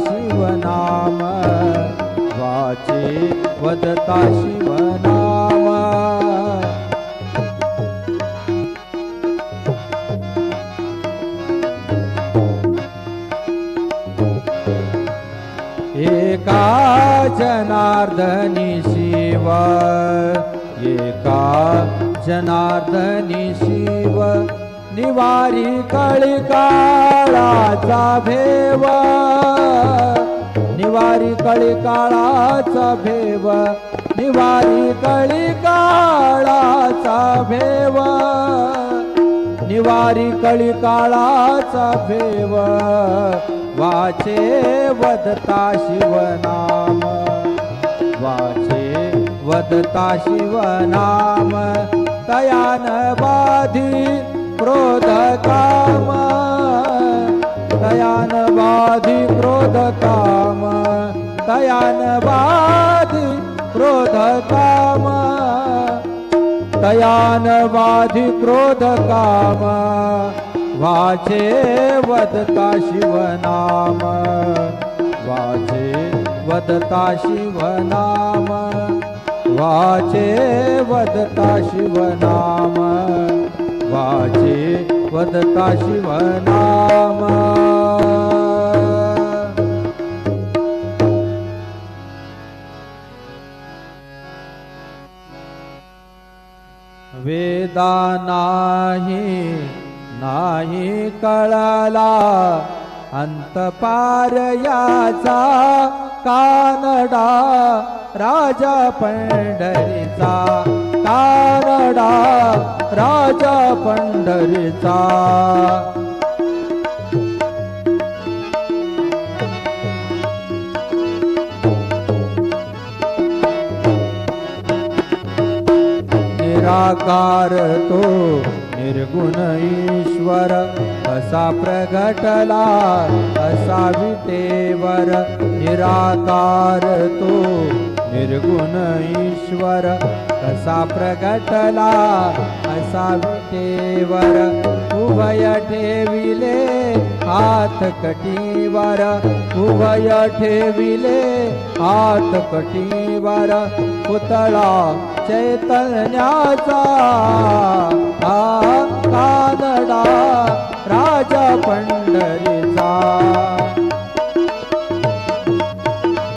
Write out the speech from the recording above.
शिवनाम वाचे वदता शिवनाम एका जनार्दनी शिव एका जनार्दनी शिव निवारी कळिकाळाचा भेव निवारी कळिकाळाचा भेव निवारी कळिकाळाचा भेव निवारी कळिकाळाचा भेव वाचे वदता शिवनाम वाचे वदता शिवनाम तयान बाधी क्रोध काम तयान बाधी क्रोध काम तयान बाधी क्रोध काम तयान बाधी क्रोध काम वाचे वदता शिवनाम वाचे वदता शिवनाम वाचे वदता शिवनाम वाचे वदता शिवनाम वेदा नाही कळला अंतपार याचा कानडा राजा पंढरीचा कानडा राजा पंढरीचा निराकार तो निर्गुण ईश्वर असा प्रगटला असा विटेवर निराकार तो निर्गुण ईश्वर असा प्रगटला असा विटेवर उभय ठेविले हात कटीवर उभय ठेविले हात कटीवर पुतळा चैतन्याचा कानडा राजा पंढरीचा